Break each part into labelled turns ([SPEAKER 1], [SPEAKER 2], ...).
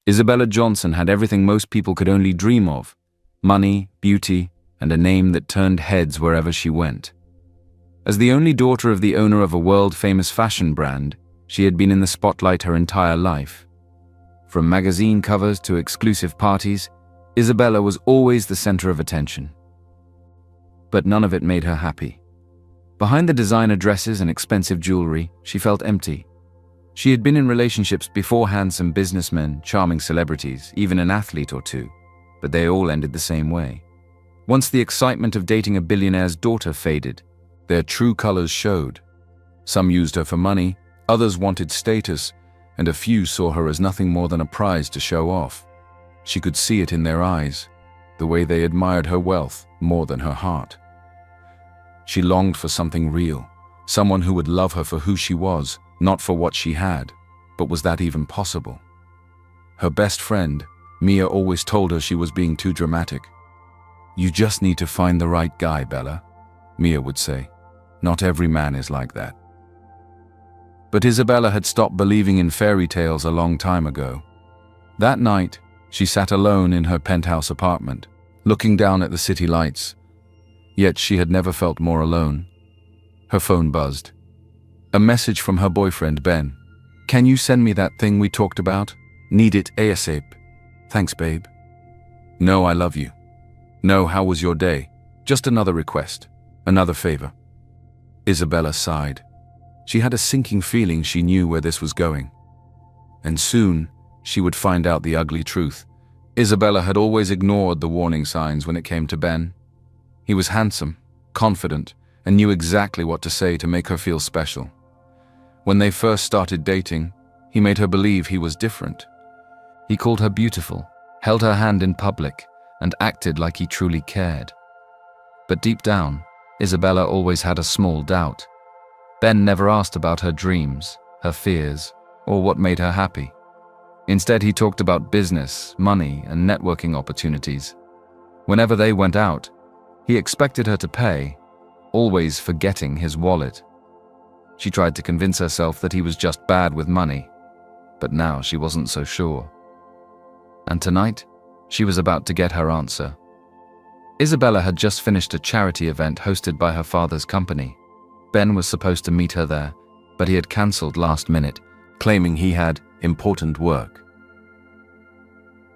[SPEAKER 1] Isabella Johnson had everything most people could only dream of: money, beauty, and a name that turned heads wherever she went. As the only daughter of the owner of a world-famous fashion brand, she had been in the spotlight her entire life. From magazine covers to exclusive parties, Isabella was always the center of attention. But none of it made her happy. Behind the designer dresses and expensive jewelry, she felt empty. She had been in relationships before handsome businessmen, charming celebrities, even an athlete or two, but they all ended the same way. Once the excitement of dating a billionaire's daughter faded, their true colors showed. Some used her for money, others wanted status, and a few saw her as nothing more than a prize to show off. She could see it in their eyes, the way they admired her wealth more than her heart. She longed for something real, someone who would love her for who she was, not for what she had. But was that even possible? Her best friend, Mia, always told her she was being too dramatic. "You just need to find the right guy, Bella," Mia would say. "Not every man is like that." But Isabella had stopped believing in fairy tales a long time ago. That night, she sat alone in her penthouse apartment, looking down at the city lights. Yet she had never felt more alone. Her phone buzzed. A message from her boyfriend, Ben. "Can you send me that thing we talked about? Need it ASAP. Thanks, babe." "No, I love you." "No, how was your day? Just another request. Another favor." Isabella sighed. She had a sinking feeling she knew where this was going. And soon, she would find out the ugly truth. Isabella had always ignored the warning signs when it came to Ben. He was handsome, confident, and knew exactly what to say to make her feel special. When they first started dating, he made her believe he was different. He called her beautiful, held her hand in public, and acted like he truly cared. But deep down, Isabella always had a small doubt. Ben never asked about her dreams, her fears, or what made her happy. Instead, he talked about business, money, and networking opportunities. Whenever they went out, he expected her to pay, always forgetting his wallet. She tried to convince herself that he was just bad with money, but now she wasn't so sure. And tonight, she was about to get her answer. Isabella had just finished a charity event hosted by her father's company. Ben was supposed to meet her there, but he had cancelled last minute, claiming he had important work.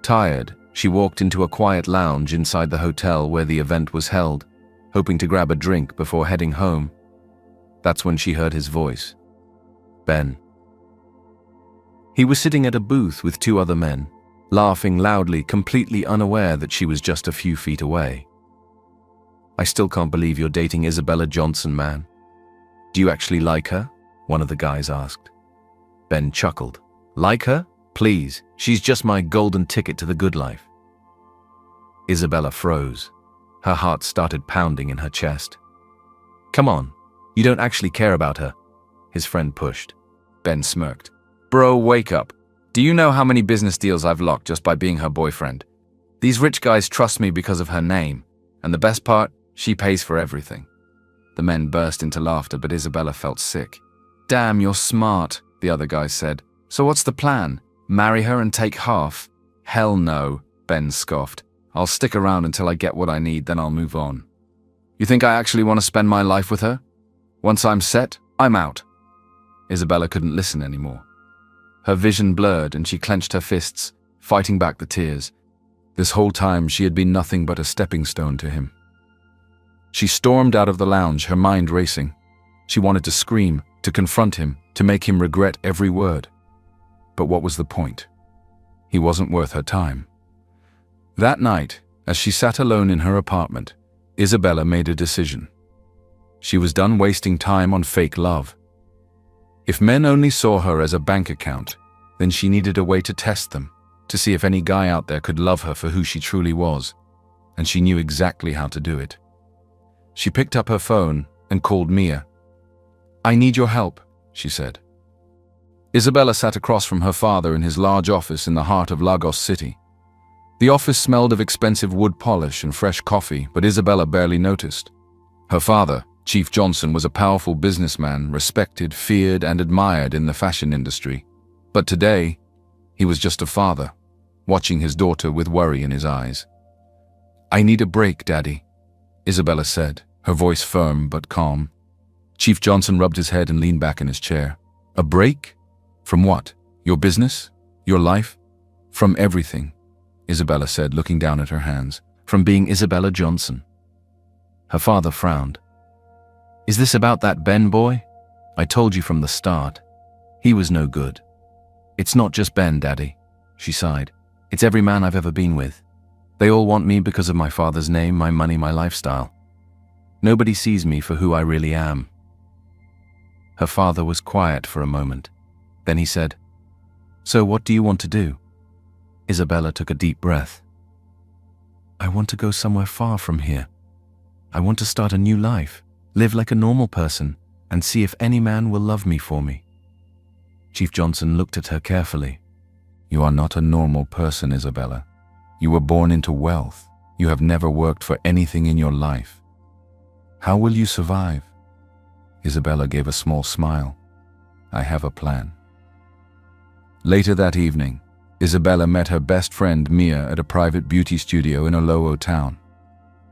[SPEAKER 1] Tired, she walked into a quiet lounge inside the hotel where the event was held, hoping to grab a drink before heading home. That's when she heard his voice. Ben. He was sitting at a booth with two other men, laughing loudly, completely unaware that she was just a few feet away. "I still can't believe you're dating Isabella Johnson, man. Do you actually like her?" one of the guys asked. Ben chuckled. "Like her? Please, she's just my golden ticket to the good life." Isabella froze. Her heart started pounding in her chest. "Come on, you don't actually care about her," his friend pushed. Ben smirked. "Bro, wake up. Do you know how many business deals I've locked just by being her boyfriend? These rich guys trust me because of her name, and the best part, she pays for everything." The men burst into laughter, but Isabella felt sick. "Damn, you're smart," the other guy said. "So what's the plan? Marry her and take half?" "Hell no," Ben scoffed. "I'll stick around until I get what I need, then I'll move on." "You think I actually want to spend my life with her? Once I'm set, I'm out." Isabella couldn't listen anymore. Her vision blurred and she clenched her fists, fighting back the tears. This whole time she had been nothing but a stepping stone to him. She stormed out of the lounge, her mind racing. She wanted to scream, to confront him, to make him regret every word. But what was the point? He wasn't worth her time. That night, as she sat alone in her apartment, Isabella made a decision. She was done wasting time on fake love. If men only saw her as a bank account, then she needed a way to test them, to see if any guy out there could love her for who she truly was, and she knew exactly how to do it. She picked up her phone and called Mia. "I need your help," she said. Isabella sat across from her father in his large office in the heart of Lagos City. The office smelled of expensive wood polish and fresh coffee, but Isabella barely noticed. Her father, Chief Johnson, was a powerful businessman, respected, feared, and admired in the fashion industry. But today, he was just a father, watching his daughter with worry in his eyes. "I need a break, Daddy," Isabella said, her voice firm but calm. Chief Johnson rubbed his head and leaned back in his chair. "A break? From what? Your business? Your life?" "From everything," Isabella said, looking down at her hands. "From being Isabella Johnson." Her father frowned. "Is this about that Ben boy? I told you from the start. He was no good." "It's not just Ben, Daddy," she sighed. "It's every man I've ever been with. They all want me because of my father's name, my money, my lifestyle. Nobody sees me for who I really am." Her father was quiet for a moment. Then he said, "So what do you want to do?" Isabella took a deep breath. "I want to go somewhere far from here. I want to start a new life, live like a normal person, and see if any man will love me for me." Chief Johnson looked at her carefully. "You are not a normal person, Isabella. You were born into wealth. You have never worked for anything in your life. How will you survive?" Isabella gave a small smile. "I have a plan." Later that evening, Isabella met her best friend Mia at a private beauty studio in a Olowo town.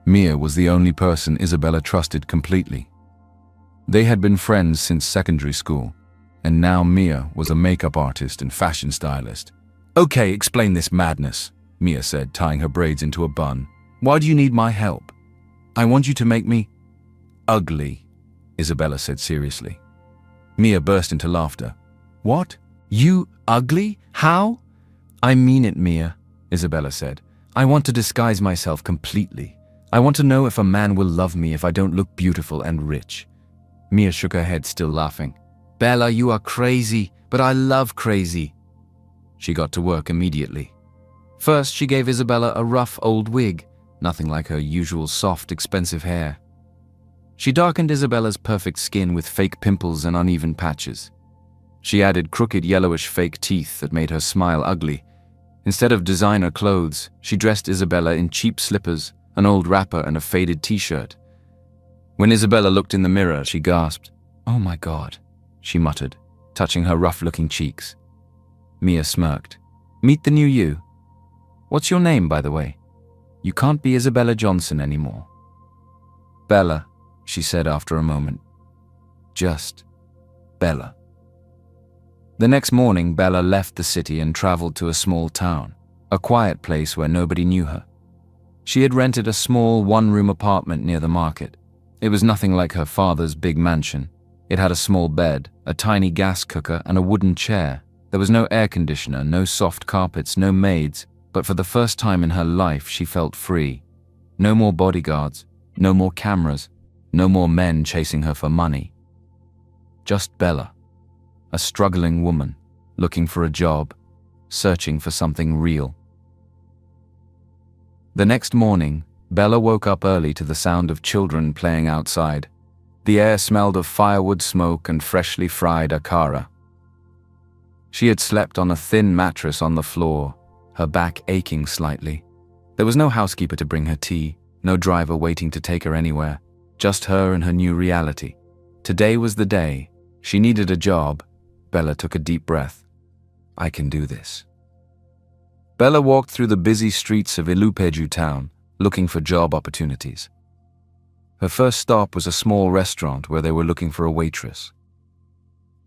[SPEAKER 1] Mia was the only person Isabella trusted completely. They had been friends since secondary school, and now Mia was a makeup artist and fashion stylist. "Okay, explain this madness," Mia said, tying her braids into a bun. "Why do you need my help?" "I want you to make me ugly," Isabella said seriously. Mia burst into laughter. "What? You ugly? How?" "I mean it, Mia," Isabella said. "I want to disguise myself completely. I want to know if a man will love me if I don't look beautiful and rich." Mia shook her head, still laughing. "Bella, you are crazy, but I love crazy." She got to work immediately. First, she gave Isabella a rough old wig, nothing like her usual soft, expensive hair. She darkened Isabella's perfect skin with fake pimples and uneven patches. She added crooked yellowish fake teeth that made her smile ugly. Instead of designer clothes, she dressed Isabella in cheap slippers, an old wrapper, and a faded t-shirt. When Isabella looked in the mirror, she gasped. "Oh my God," she muttered, touching her rough-looking cheeks. Mia smirked. "Meet the new you. What's your name, by the way? You can't be Isabella Johnson anymore." "Bella," she said after a moment. "Just Bella." The next morning, Bella left the city and traveled to a small town, a quiet place where nobody knew her. She had rented a small one-room apartment near the market. It was nothing like her father's big mansion. It had a small bed, a tiny gas cooker, and a wooden chair. There was no air conditioner, no soft carpets, no maids, but for the first time in her life she felt free. No more bodyguards, no more cameras, no more men chasing her for money. Just Bella, a struggling woman, looking for a job, searching for something real. The next morning, Bella woke up early to the sound of children playing outside. The air smelled of firewood smoke and freshly fried akara. She had slept on a thin mattress on the floor, her back aching slightly. There was no housekeeper to bring her tea, no driver waiting to take her anywhere, just her and her new reality. Today was the day. She needed a job. Bella took a deep breath. "I can do this." Bella walked through the busy streets of Ilupeju town, looking for job opportunities. Her first stop was a small restaurant where they were looking for a waitress.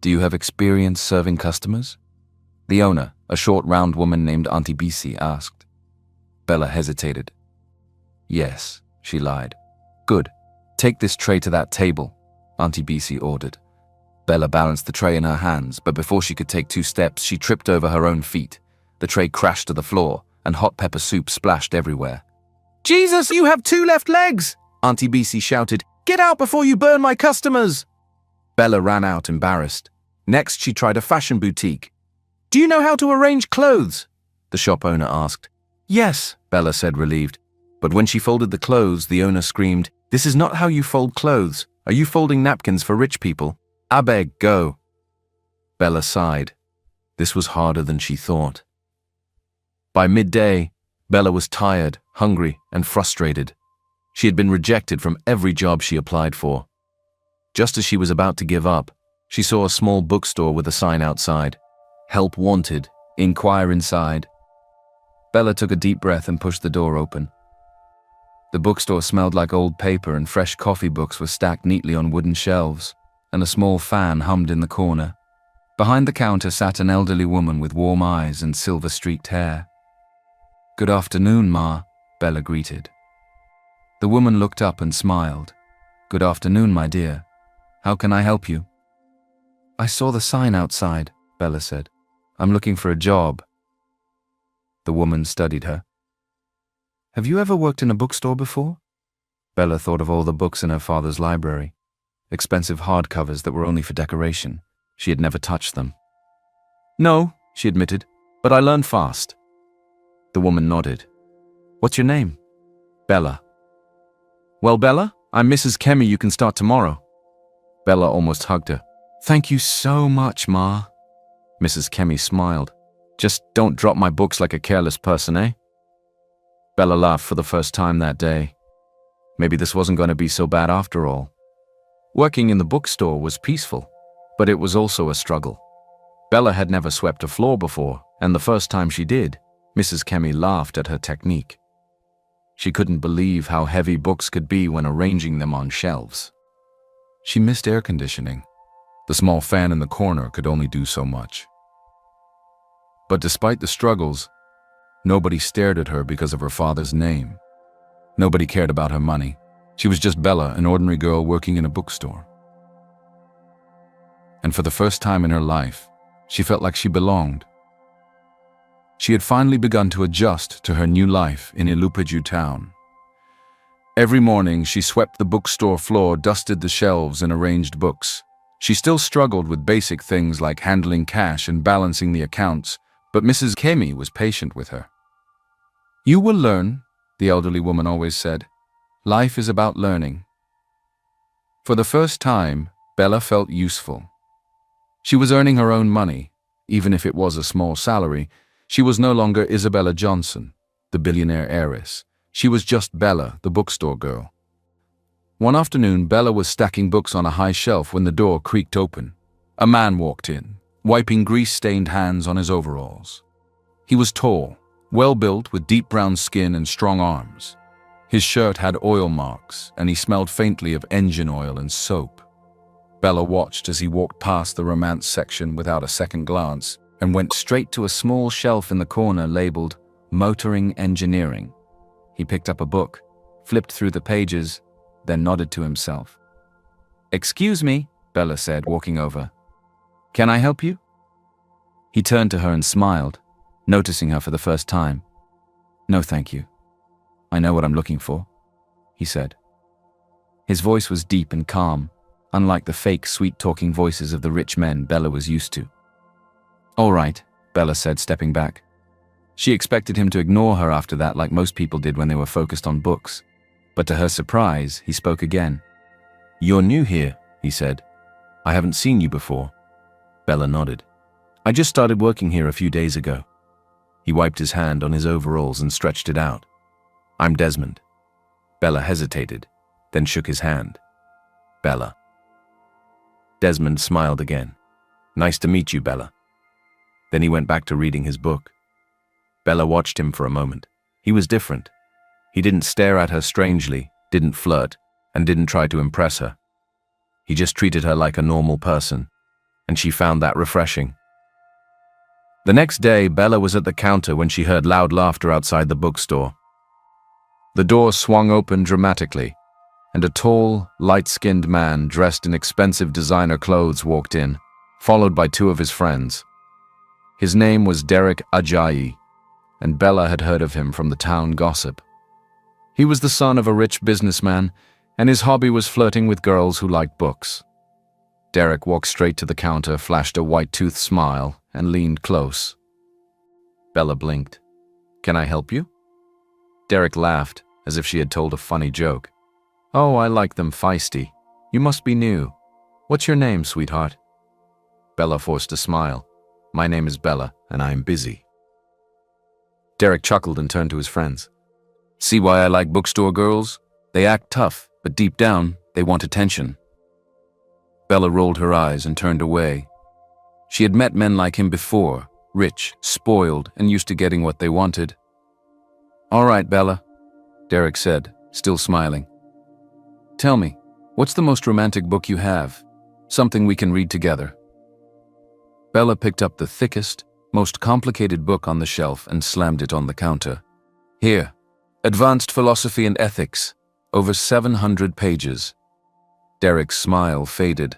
[SPEAKER 1] "Do you have experience serving customers?" The owner, a short round woman named Auntie Bisi, asked. Bella hesitated. "Yes," she lied. "Good. Take this tray to that table," Auntie Bisi ordered. Bella balanced the tray in her hands, but before she could take 2 steps, she tripped over her own feet. The tray crashed to the floor, and hot pepper soup splashed everywhere. "Jesus, you have 2 left legs!" Auntie Bisi shouted. "Get out before you burn my customers!" Bella ran out, embarrassed. Next, she tried a fashion boutique. "Do you know how to arrange clothes?" the shop owner asked. "Yes," Bella said, relieved. But when she folded the clothes, the owner screamed, "This is not how you fold clothes. Are you folding napkins for rich people? I beg, go." Bella sighed. This was harder than she thought. By midday, Bella was tired, hungry, and frustrated. She had been rejected from every job she applied for. Just as she was about to give up, she saw a small bookstore with a sign outside. "Help wanted. Inquire inside." Bella took a deep breath and pushed the door open. The bookstore smelled like old paper, and fresh coffee books were stacked neatly on wooden shelves, and a small fan hummed in the corner. Behind the counter sat an elderly woman with warm eyes and silver-streaked hair. "Good afternoon, Ma," Bella greeted. The woman looked up and smiled. "Good afternoon, my dear. How can I help you?" "I saw the sign outside," Bella said. "I'm looking for a job." The woman studied her. "Have you ever worked in a bookstore before?" Bella thought of all the books in her father's library, expensive hardcovers that were only for decoration. She had never touched them. "No," she admitted, "but I learn fast." The woman nodded. "What's your name?" "Bella." "Well, Bella, I'm Mrs. Kemi. You can start tomorrow." Bella almost hugged her. "Thank you so much, Ma." Mrs. Kemi smiled. "Just don't drop my books like a careless person, eh?" Bella laughed for the first time that day. Maybe this wasn't going to be so bad after all. Working in the bookstore was peaceful, but it was also a struggle. Bella had never swept a floor before, and the first time she did, Mrs. Kemi laughed at her technique. She couldn't believe how heavy books could be when arranging them on shelves. She missed air conditioning. The small fan in the corner could only do so much. But despite the struggles, nobody stared at her because of her father's name. Nobody cared about her money. She was just Bella, an ordinary girl working in a bookstore. And for the first time in her life, she felt like she belonged. She had finally begun to adjust to her new life in Ilupaju town. Every morning, she swept the bookstore floor, dusted the shelves, and arranged books. She still struggled with basic things like handling cash and balancing the accounts, but Mrs. Kemi was patient with her. "You will learn," the elderly woman always said. "Life is about learning." For the first time, Bella felt useful. She was earning her own money, even if it was a small salary. She was no longer Isabella Johnson, the billionaire heiress. She was just Bella, the bookstore girl. One afternoon, Bella was stacking books on a high shelf when the door creaked open. A man walked in, wiping grease-stained hands on his overalls. He was tall, well-built, with deep brown skin and strong arms. His shirt had oil marks, and he smelled faintly of engine oil and soap. Bella watched as he walked past the romance section without a second glance and went straight to a small shelf in the corner labeled Motoring Engineering. He picked up a book, flipped through the pages, then nodded to himself. "Excuse me," Bella said, walking over. "Can I help you?" He turned to her and smiled, noticing her for the first time. "No, thank you. I know what I'm looking for," he said. His voice was deep and calm, unlike the fake, sweet-talking voices of the rich men Bella was used to. "All right," Bella said, stepping back. She expected him to ignore her after that, like most people did when they were focused on books. But to her surprise, he spoke again. "You're new here," he said. "I haven't seen you before." Bella nodded. "I just started working here a few days ago." He wiped his hand on his overalls and stretched it out. "I'm Desmond." Bella hesitated, then shook his hand. "Bella." Desmond smiled again. "Nice to meet you, Bella." Then he went back to reading his book. Bella watched him for a moment. He was different. He didn't stare at her strangely, didn't flirt, and didn't try to impress her. He just treated her like a normal person, and she found that refreshing. The next day, Bella was at the counter when she heard loud laughter outside the bookstore. The door swung open dramatically, and a tall, light-skinned man dressed in expensive designer clothes walked in, followed by two of his friends. His name was Derek Ajayi, and Bella had heard of him from the town gossip. He was the son of a rich businessman, and his hobby was flirting with girls who liked books. Derek walked straight to the counter, flashed a white-toothed smile, and leaned close. Bella blinked. "Can I help you?" Derek laughed, as if she had told a funny joke. "Oh, I like them feisty. You must be new. What's your name, sweetheart?" Bella forced a smile. "My name is Bella, and I am busy." Derek chuckled and turned to his friends. "See why I like bookstore girls? They act tough, but deep down, they want attention." Bella rolled her eyes and turned away. She had met men like him before, rich, spoiled, and used to getting what they wanted, "All right, Bella," Derek said, still smiling. "Tell me, what's the most romantic book you have? Something we can read together." Bella picked up the thickest, most complicated book on the shelf and slammed it on the counter. "Here, Advanced Philosophy and Ethics, over 700 pages. Derek's smile faded.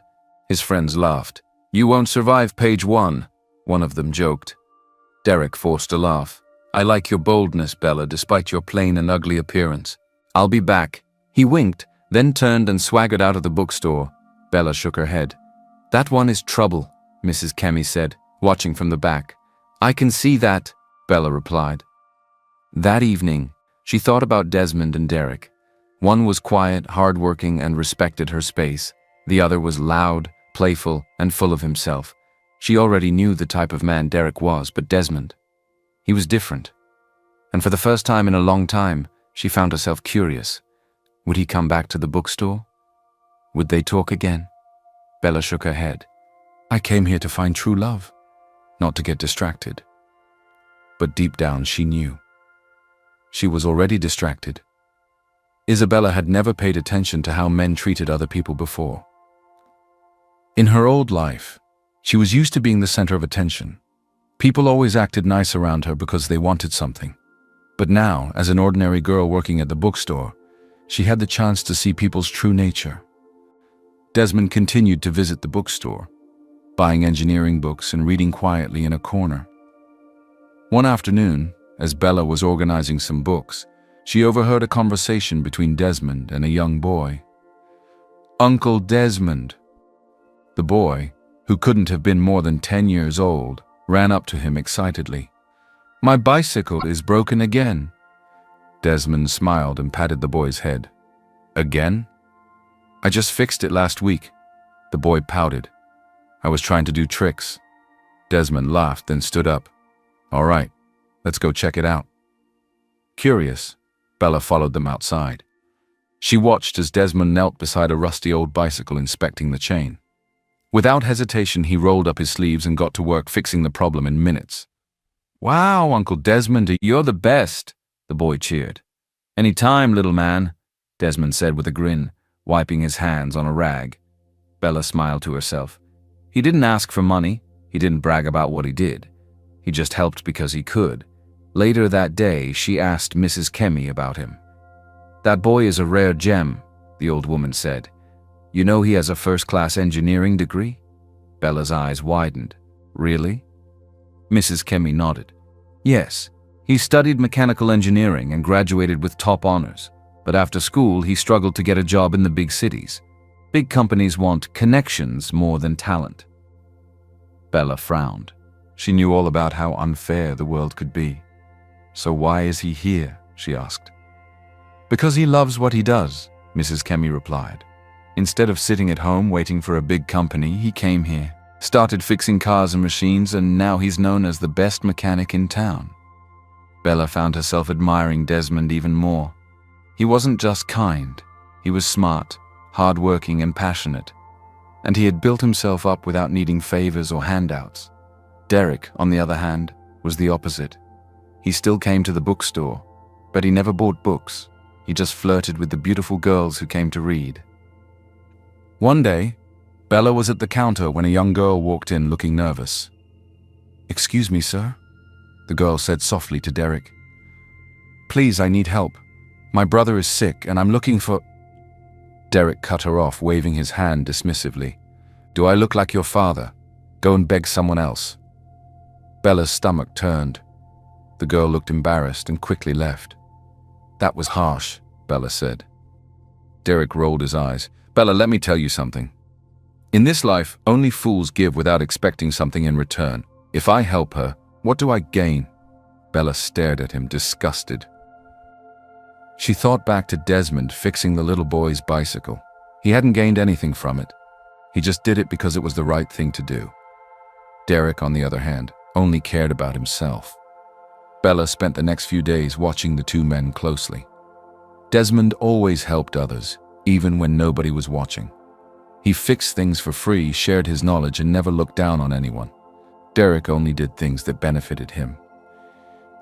[SPEAKER 1] His friends laughed. "You won't survive page 1, one of them joked. Derek forced a laugh. "I like your boldness, Bella, despite your plain and ugly appearance. I'll be back." He winked, then turned and swaggered out of the bookstore. Bella shook her head. "That one is trouble," Mrs. Kemi said, watching from the back. "I can see that," Bella replied. That evening, she thought about Desmond and Derek. One was quiet, hardworking, and respected her space. The other was loud, playful, and full of himself. She already knew the type of man Derek was, but Desmond, he was different. And for the first time in a long time, she found herself curious. Would he come back to the bookstore? Would they talk again? Bella shook her head. "I came here to find true love, not to get distracted." But deep down she knew. She was already distracted. Isabella had never paid attention to how men treated other people before. In her old life, she was used to being the center of attention. People always acted nice around her because they wanted something. But now, as an ordinary girl working at the bookstore, she had the chance to see people's true nature. Desmond continued to visit the bookstore, buying engineering books and reading quietly in a corner. One afternoon, as Bella was organizing some books, she overheard a conversation between Desmond and a young boy. "Uncle Desmond." The boy, who couldn't have been more than 10 years old, ran up to him excitedly. "My bicycle is broken again." Desmond smiled and patted the boy's head. "Again?" "I just fixed it last week." The boy pouted. "I was trying to do tricks." Desmond laughed, then stood up. "All right, let's go check it out." Curious, Bella followed them outside. She watched as Desmond knelt beside a rusty old bicycle inspecting the chain. Without hesitation, he rolled up his sleeves and got to work fixing the problem in minutes. "Wow, Uncle Desmond, you're the best," the boy cheered. "Any time, little man," Desmond said with a grin, wiping his hands on a rag. Bella smiled to herself. He didn't ask for money. He didn't brag about what he did. He just helped because he could. Later that day, she asked Mrs. Kemi about him. "That boy is a rare gem," the old woman said. "You know he has a first-class engineering degree?" Bella's eyes widened. "Really?" Mrs. Kemi nodded. "Yes, he studied mechanical engineering and graduated with top honors, but after school he struggled to get a job in the big cities. Big companies want connections more than talent." Bella frowned. She knew all about how unfair the world could be. "So why is he here?" she asked. "Because he loves what he does," Mrs. Kemi replied. "Instead of sitting at home waiting for a big company, he came here, started fixing cars and machines, and now he's known as the best mechanic in town." Bella found herself admiring Desmond even more. He wasn't just kind. He was smart, hardworking, and passionate. And he had built himself up without needing favors or handouts. Derek, on the other hand, was the opposite. He still came to the bookstore, but he never bought books. He just flirted with the beautiful girls who came to read. One day, Bella was at the counter when a young girl walked in looking nervous. "Excuse me, sir," the girl said softly to Derek. "Please, I need help. My brother is sick and I'm looking for—" Derek cut her off, waving his hand dismissively. "Do I look like your father? Go and beg someone else." Bella's stomach turned. The girl looked embarrassed and quickly left. "That was harsh," Bella said. Derek rolled his eyes. "Bella, let me tell you something. In this life, only fools give without expecting something in return. If I help her, what do I gain?" Bella stared at him, disgusted. She thought back to Desmond fixing the little boy's bicycle. He hadn't gained anything from it. He just did it because it was the right thing to do. Derek, on the other hand, only cared about himself. Bella spent the next few days watching the two men closely. Desmond always helped others, even when nobody was watching. He fixed things for free, shared his knowledge, and never looked down on anyone. Derek only did things that benefited him.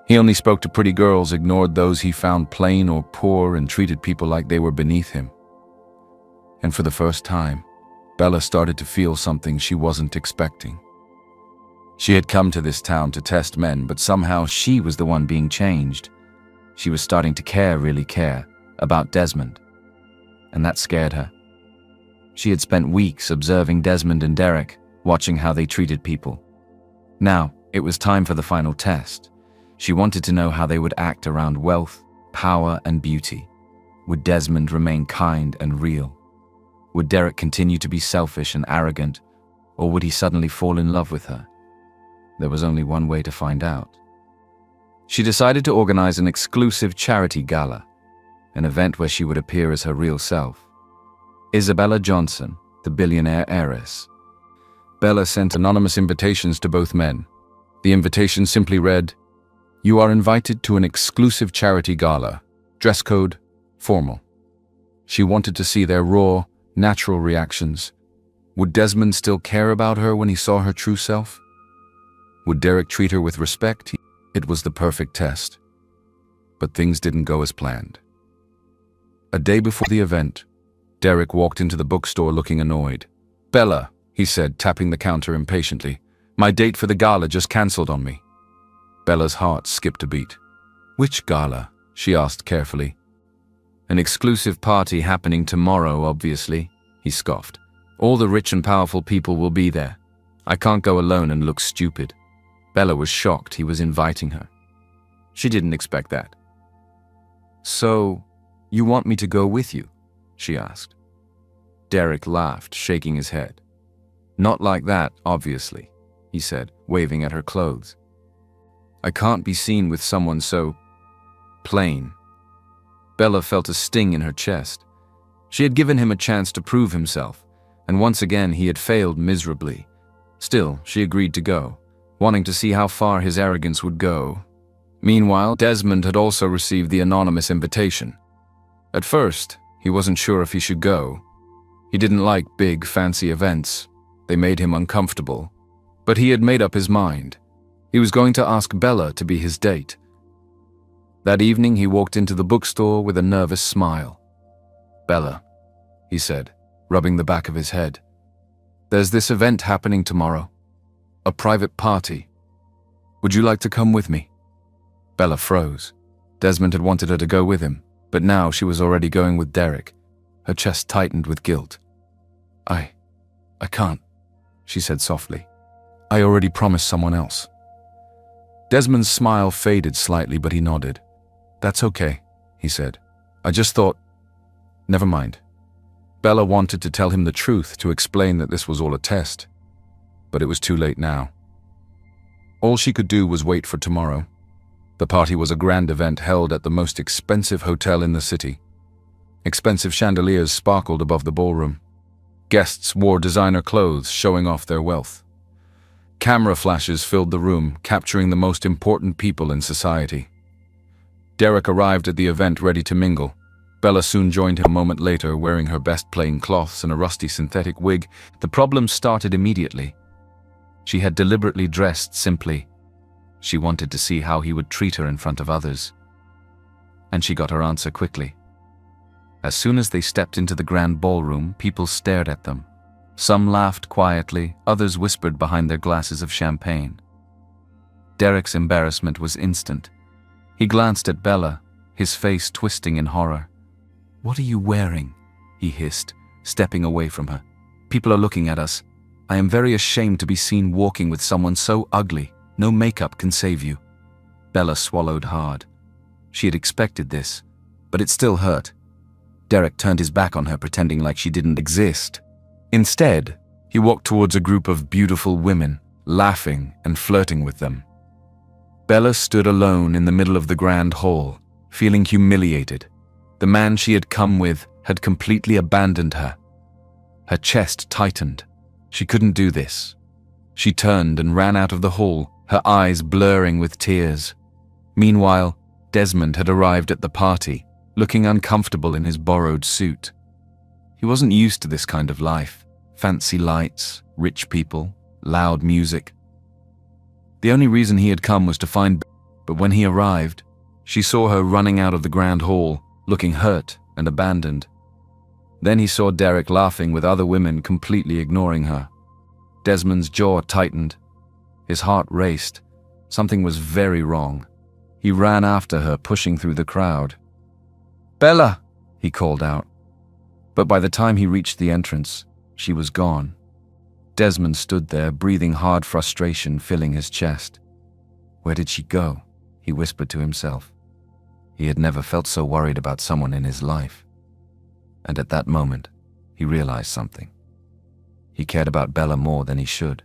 [SPEAKER 1] He only spoke to pretty girls, ignored those he found plain or poor, and treated people like they were beneath him. And for the first time, Bella started to feel something she wasn't expecting. She had come to this town to test men, but somehow she was the one being changed. She was starting to really care, about Desmond. And that scared her. She had spent weeks observing Desmond and Derek, watching how they treated people. Now, it was time for the final test. She wanted to know how they would act around wealth, power, and beauty. Would Desmond remain kind and real? Would Derek continue to be selfish and arrogant, or would he suddenly fall in love with her? There was only one way to find out. She decided to organize an exclusive charity gala, an event where she would appear as her real self. Isabella Johnson, the billionaire heiress. Bella sent anonymous invitations to both men. The invitation simply read, "You are invited to an exclusive charity gala. Dress code, formal." She wanted to see their raw, natural reactions. Would Desmond still care about her when he saw her true self? Would Derek treat her with respect? It was the perfect test. But things didn't go as planned. A day before the event, Derek walked into the bookstore looking annoyed. "Bella," he said, tapping the counter impatiently, "my date for the gala just cancelled on me." Bella's heart skipped a beat. "Which gala?" she asked carefully. "An exclusive party happening tomorrow, obviously," he scoffed. "All the rich and powerful people will be there. I can't go alone and look stupid." Bella was shocked he was inviting her. She didn't expect that. "So, you want me to go with you?" she asked. Derek laughed, shaking his head. "Not like that, obviously," he said, waving at her clothes. "I can't be seen with someone so plain." Bella felt a sting in her chest. She had given him a chance to prove himself, and once again he had failed miserably. Still, she agreed to go, wanting to see how far his arrogance would go. Meanwhile, Desmond had also received the anonymous invitation. At first, he wasn't sure if he should go. He didn't like big, fancy events. They made him uncomfortable. But he had made up his mind. He was going to ask Bella to be his date. That evening, he walked into the bookstore with a nervous smile. "Bella," he said, rubbing the back of his head, "there's this event happening tomorrow. A private party. Would you like to come with me?" Bella froze. Desmond had wanted her to go with him, but now she was already going with Derek. Her chest tightened with guilt. I can't," she said softly. "I already promised someone else." Desmond's smile faded slightly, but he nodded. "That's okay," he said. "I just thought..." "Never mind." Bella wanted to tell him the truth, to explain that this was all a test. But it was too late now. All she could do was wait for tomorrow. The party was a grand event held at the most expensive hotel in the city. Expensive chandeliers sparkled above the ballroom. Guests wore designer clothes, showing off their wealth. Camera flashes filled the room, capturing the most important people in society. Derek arrived at the event ready to mingle. Bella soon joined him a moment later, wearing her best plain cloths and a rusty synthetic wig. The problem started immediately. She had deliberately dressed simply. She wanted to see how he would treat her in front of others. And she got her answer quickly. As soon as they stepped into the grand ballroom, people stared at them. Some laughed quietly, others whispered behind their glasses of champagne. Derek's embarrassment was instant. He glanced at Bella, his face twisting in horror. "What are you wearing?" he hissed, stepping away from her. "People are looking at us. I am very ashamed to be seen walking with someone so ugly. No makeup can save you." Bella swallowed hard. She had expected this, but it still hurt. Derek turned his back on her, pretending like she didn't exist. Instead, he walked towards a group of beautiful women, laughing and flirting with them. Bella stood alone in the middle of the grand hall, feeling humiliated. The man she had come with had completely abandoned her. Her chest tightened. She couldn't do this. She turned and ran out of the hall, her eyes blurring with tears. Meanwhile, Desmond had arrived at the party, looking uncomfortable in his borrowed suit. He wasn't used to this kind of life. Fancy lights, rich people, loud music. The only reason he had come was to find Bella, But when he arrived, she saw her running out of the grand hall, looking hurt and abandoned. Then he saw Derek laughing with other women, completely ignoring her. Desmond's jaw tightened. His heart raced. Something was very wrong. He ran after her, pushing through the crowd. "Bella!" he called out. But by the time he reached the entrance, she was gone. Desmond stood there, breathing hard frustration filling his chest. Where did she go? He whispered to himself. He had never felt so worried about someone in his life. And at that moment, he realized something. He cared about Bella more than he should.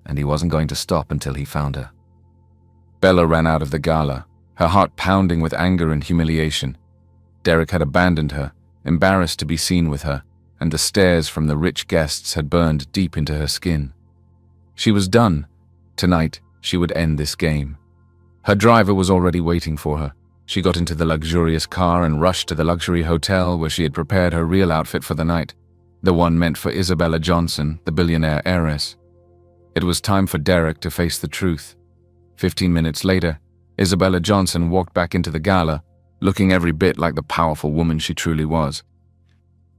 [SPEAKER 1] And he wasn't going to stop until he found her. Bella ran out of the gala, her heart pounding with anger and humiliation. Derek had abandoned her, embarrassed to be seen with her, and the stares from the rich guests had burned deep into her skin. She was done. Tonight, she would end this game. Her driver was already waiting for her. She got into the luxurious car and rushed to the luxury hotel where she had prepared her real outfit for the night, the one meant for Isabella Johnson, the billionaire heiress. It was time for Derek to face the truth. 15 minutes later, Isabella Johnson walked back into the gala, looking every bit like the powerful woman she truly was.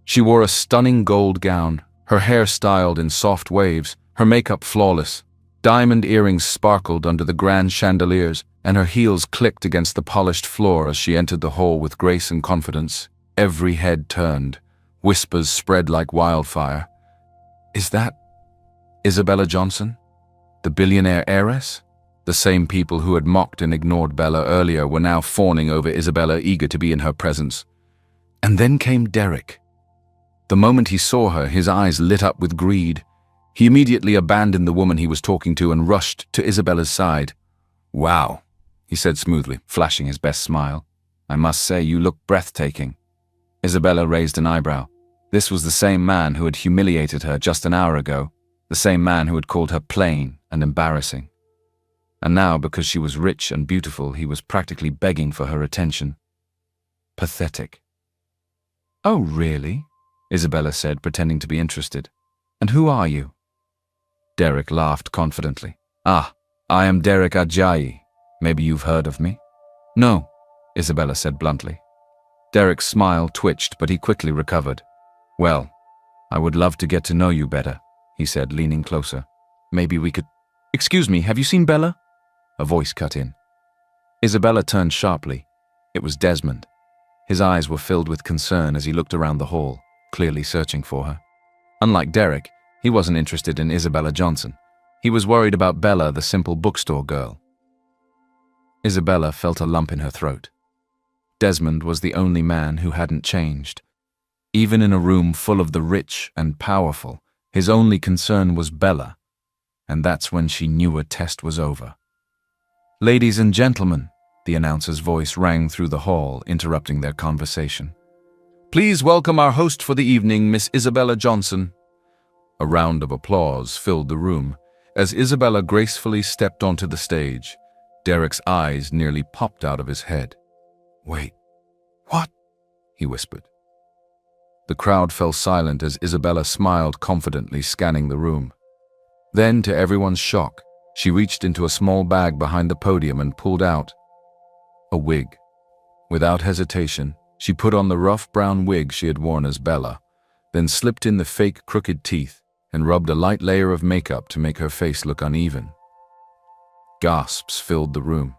[SPEAKER 1] She wore a stunning gold gown, her hair styled in soft waves, her makeup flawless. Diamond earrings sparkled under the grand chandeliers, and her heels clicked against the polished floor as she entered the hall with grace and confidence. Every head turned. Whispers spread like wildfire. Is that Isabella Johnson? The billionaire heiress? The same people who had mocked and ignored Bella earlier were now fawning over Isabella, eager to be in her presence. And then came Derek. The moment he saw her, his eyes lit up with greed. He immediately abandoned the woman he was talking to and rushed to Isabella's side. "Wow," he said smoothly, flashing his best smile. "I must say you look breathtaking." Isabella raised an eyebrow. This was the same man who had humiliated her just an hour ago, the same man who had called her plain and embarrassing. And now, because she was rich and beautiful, he was practically begging for her attention. Pathetic. "Oh, really?" Isabella said, pretending to be interested. "And who are you?" Derek laughed confidently. "Ah, I am Derek Ajayi. Maybe you've heard of me?" "No," Isabella said bluntly. Derek's smile twitched, but he quickly recovered. "Well, I would love to get to know you better," he said, leaning closer. "Maybe we could—" "Excuse me, have you seen Bella?" A voice cut in. Isabella turned sharply. It was Desmond. His eyes were filled with concern as he looked around the hall, clearly searching for her. Unlike Derek, he wasn't interested in Isabella Johnson. He was worried about Bella, the simple bookstore girl. Isabella felt a lump in her throat. Desmond was the only man who hadn't changed. Even in a room full of the rich and powerful, his only concern was Bella, and that's when she knew a test was over. "Ladies and gentlemen," the announcer's voice rang through the hall, interrupting their conversation. "Please welcome our host for the evening, Miss Isabella Johnson." A round of applause filled the room as Isabella gracefully stepped onto the stage. Derek's eyes nearly popped out of his head. "Wait, what?" he whispered. The crowd fell silent as Isabella smiled confidently, scanning the room. Then, to everyone's shock, she reached into a small bag behind the podium and pulled out a wig. Without hesitation, she put on the rough brown wig she had worn as Bella, then slipped in the fake crooked teeth and rubbed a light layer of makeup to make her face look uneven. Gasps filled the room.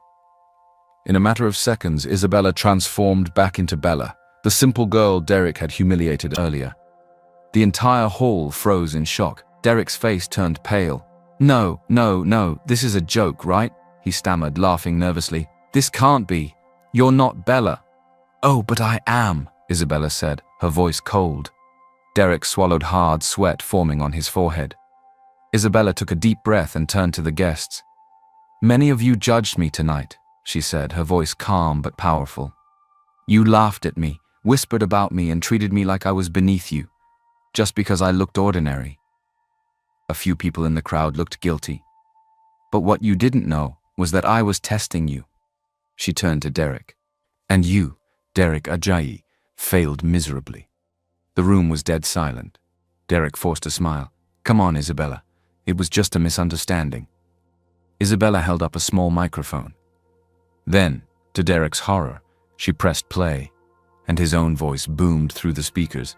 [SPEAKER 1] In a matter of seconds, Isabella transformed back into Bella, the simple girl Derek had humiliated earlier. The entire hall froze in shock. Derek's face turned pale. No, this is a joke, right?" he stammered, laughing nervously. "This can't be. You're not Bella." "Oh, but I am," Isabella said, her voice cold. Derek swallowed hard, sweat forming on his forehead. Isabella took a deep breath and turned to the guests. "Many of you judged me tonight," she said, her voice calm but powerful. "You laughed at me, whispered about me, and treated me like I was beneath you, just because I looked ordinary." A few people in the crowd looked guilty. "But what you didn't know was that I was testing you." She turned to Derek. "And you, Derek Ajayi, failed miserably." The room was dead silent. Derek forced a smile. "Come on, Isabella. It was just a misunderstanding." Isabella held up a small microphone. Then, to Derek's horror, she pressed play, and his own voice boomed through the speakers.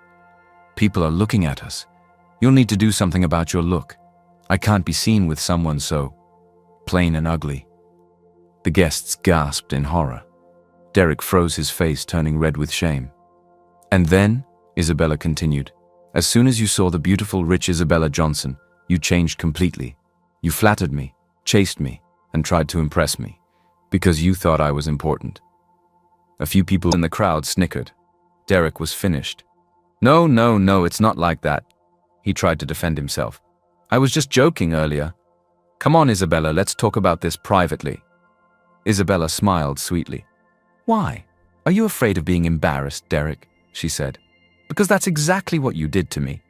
[SPEAKER 1] "People are looking at us. You'll need to do something about your look. I can't be seen with someone so plain and ugly." The guests gasped in horror. Derek froze his face, turning red with shame. "And then," Isabella continued, "as soon as you saw the beautiful, rich Isabella Johnson, you changed completely. You flattered me, chased me, and tried to impress me, because you thought I was important." A few people in the crowd snickered. Derek was finished. No, it's not like that." He tried to defend himself. "I was just joking earlier. Come on, Isabella, let's talk about this privately." Isabella smiled sweetly. "Why? Are you afraid of being embarrassed, Derek?" she said. "Because that's exactly what you did to me."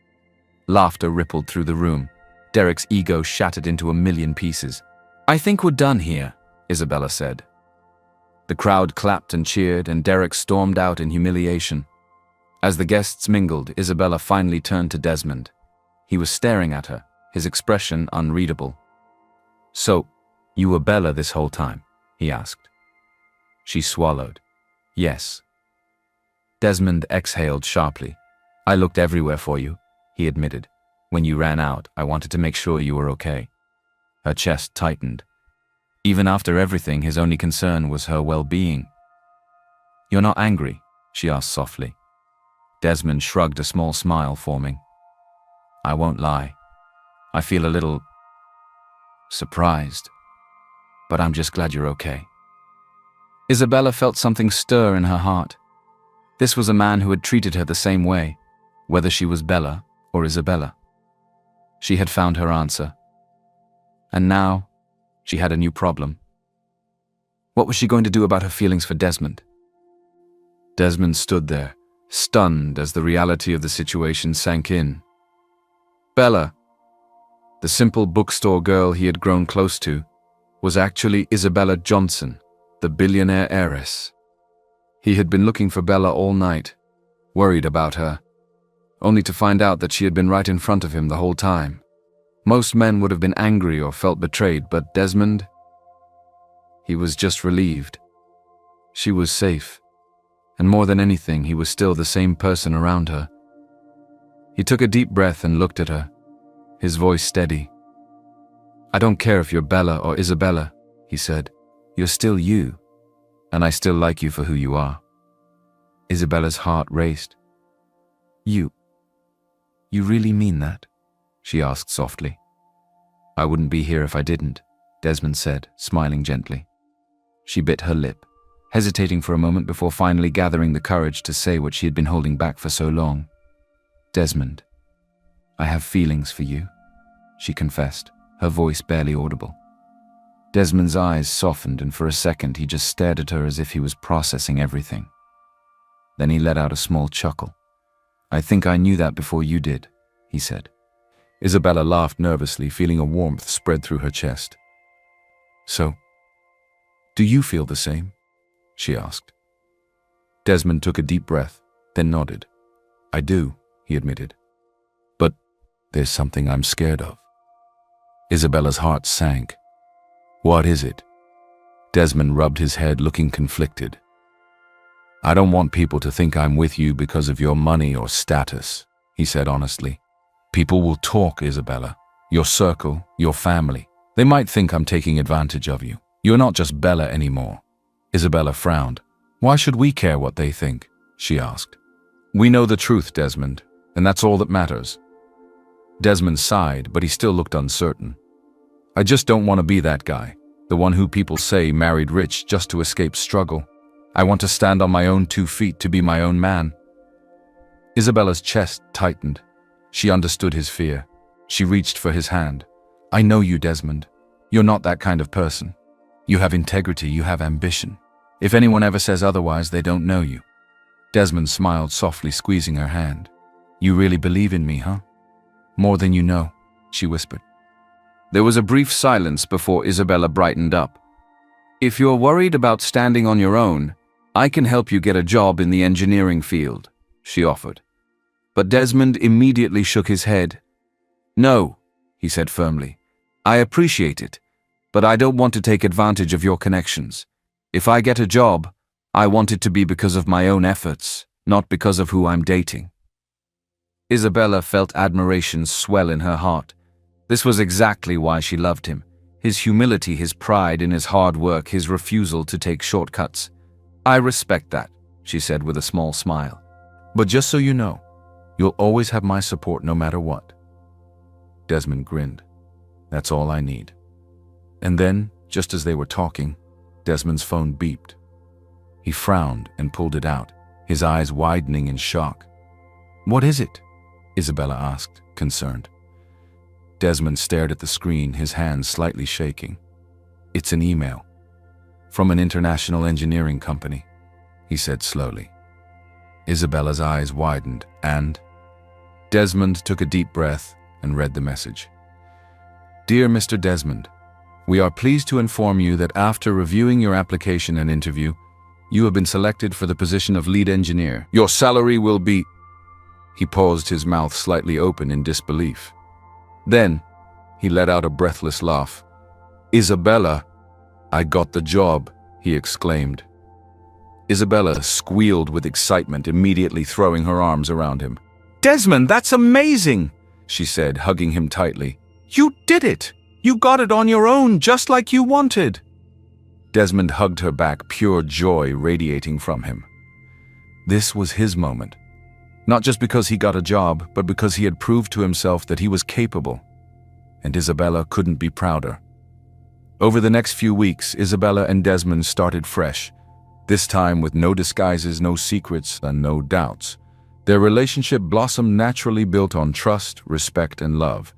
[SPEAKER 1] Laughter rippled through the room. Derek's ego shattered into a million pieces. "I think we're done here," Isabella said. The crowd clapped and cheered, and Derek stormed out in humiliation. As the guests mingled, Isabella finally turned to Desmond. He was staring at her, his expression unreadable. "So, you were Bella this whole time?" he asked. She swallowed. "Yes." Desmond exhaled sharply. "I looked everywhere for you," he admitted. "When you ran out, I wanted to make sure you were okay." Her chest tightened. Even after everything, his only concern was her well-being. "You're not angry?" she asked softly. Desmond shrugged, a small smile forming. "I won't lie. I feel a little surprised, but I'm just glad you're okay." Isabella felt something stir in her heart. This was a man who had treated her the same way, whether she was Bella or Isabella. She had found her answer. And now, she had a new problem. What was she going to do about her feelings for Desmond? Desmond stood there, stunned as the reality of the situation sank in. Bella, the simple bookstore girl he had grown close to, was actually Isabella Johnson, the billionaire heiress. He had been looking for Bella all night, worried about her, only to find out that she had been right in front of him the whole time. Most men would have been angry or felt betrayed, but Desmond, he was just relieved. She was safe, and more than anything, he was still the same person around her. He took a deep breath and looked at her, his voice steady. "I don't care if you're Bella or Isabella," he said. "You're still you, and I still like you for who you are." Isabella's heart raced. You really mean that?" she asked softly. "I wouldn't be here if I didn't," Desmond said, smiling gently. She bit her lip, hesitating for a moment before finally gathering the courage to say what she had been holding back for so long. "Desmond, I have feelings for you," she confessed, her voice barely audible. Desmond's eyes softened, and for a second he just stared at her as if he was processing everything. Then he let out a small chuckle. "I think I knew that before you did," he said. Isabella laughed nervously, feeling a warmth spread through her chest. "So, do you feel the same?" she asked. Desmond took a deep breath, then nodded. "I do," he admitted. "But there's something I'm scared of." Isabella's heart sank. "What is it?" Desmond rubbed his head, looking conflicted. "I don't want people to think I'm with you because of your money or status," he said honestly. "People will talk, Isabella. Your circle, your family. They might think I'm taking advantage of you. You're not just Bella anymore." Isabella frowned. "Why should we care what they think?" she asked. "We know the truth, Desmond, and that's all that matters." Desmond sighed, but he still looked uncertain. "I just don't want to be that guy, the one who people say married rich just to escape struggle. I want to stand on my own 2 feet, to be my own man." Isabella's chest tightened. She understood his fear. She reached for his hand. "I know you, Desmond. You're not that kind of person. You have integrity, you have ambition. If anyone ever says otherwise, they don't know you." Desmond smiled softly, squeezing her hand. "You really believe in me, huh?" "More than you know," she whispered. There was a brief silence before Isabella brightened up. "If you're worried about standing on your own, I can help you get a job in the engineering field," she offered. But Desmond immediately shook his head. "No," he said firmly. "I appreciate it, but I don't want to take advantage of your connections. If I get a job, I want it to be because of my own efforts, not because of who I'm dating. Isabella felt admiration swell in her heart. This was exactly why she loved him. His humility, his pride in his hard work, his refusal to take shortcuts. I respect that, she said with a small smile. But just so you know, you'll always have my support no matter what. Desmond grinned. That's all I need. And then, just as they were talking, Desmond's phone beeped. He frowned and pulled it out, his eyes widening in shock. What is it? Isabella asked, concerned. Desmond stared at the screen, his hands slightly shaking. It's an email. From an international engineering company, he said slowly. Isabella's eyes widened and Desmond took a deep breath and read the message. Dear Mr. Desmond, we are pleased to inform you that after reviewing your application and interview, you have been selected for the position of lead engineer. Your salary will be... He paused, his mouth slightly open in disbelief. Then, he let out a breathless laugh. Isabella, I got the job, he exclaimed. Isabella squealed with excitement, immediately throwing her arms around him. Desmond, that's amazing, she said, hugging him tightly. You did it! You got it on your own, just like you wanted. Desmond hugged her back, pure joy radiating from him. This was his moment. Not just because he got a job, but because he had proved to himself that he was capable. And Isabella couldn't be prouder. Over the next few weeks, Isabella and Desmond started fresh, this time with no disguises, no secrets, and no doubts. Their relationship blossomed naturally, built on trust, respect, and love.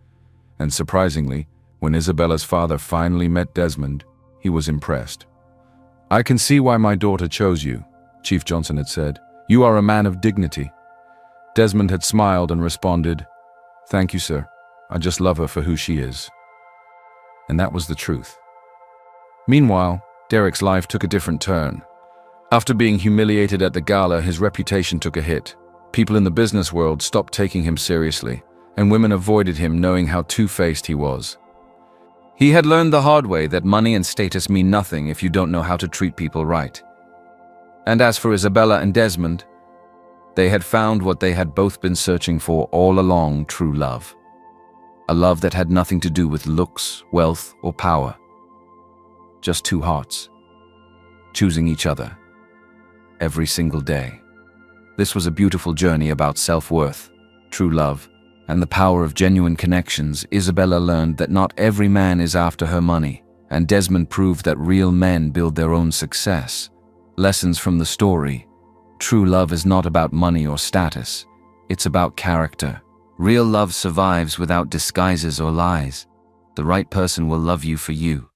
[SPEAKER 1] And surprisingly, when Isabella's father finally met Desmond, he was impressed. I can see why my daughter chose you, Chief Johnson had said. You are a man of dignity. Desmond had smiled and responded, Thank you, sir. I just love her for who she is. And that was the truth. Meanwhile, Derek's life took a different turn. After being humiliated at the gala, his reputation took a hit. People in the business world stopped taking him seriously, and women avoided him, knowing how two-faced he was. He had learned the hard way that money and status mean nothing if you don't know how to treat people right. And as for Isabella and Desmond, they had found what they had both been searching for all along: true love. A love that had nothing to do with looks, wealth, or power. Just two hearts, choosing each other, every single day. This was a beautiful journey about self-worth, true love, and the power of genuine connections. Isabella learned that not every man is after her money, and Desmond proved that real men build their own success. Lessons from the story: true love is not about money or status. It's about character. Real love survives without disguises or lies. The right person will love you for you.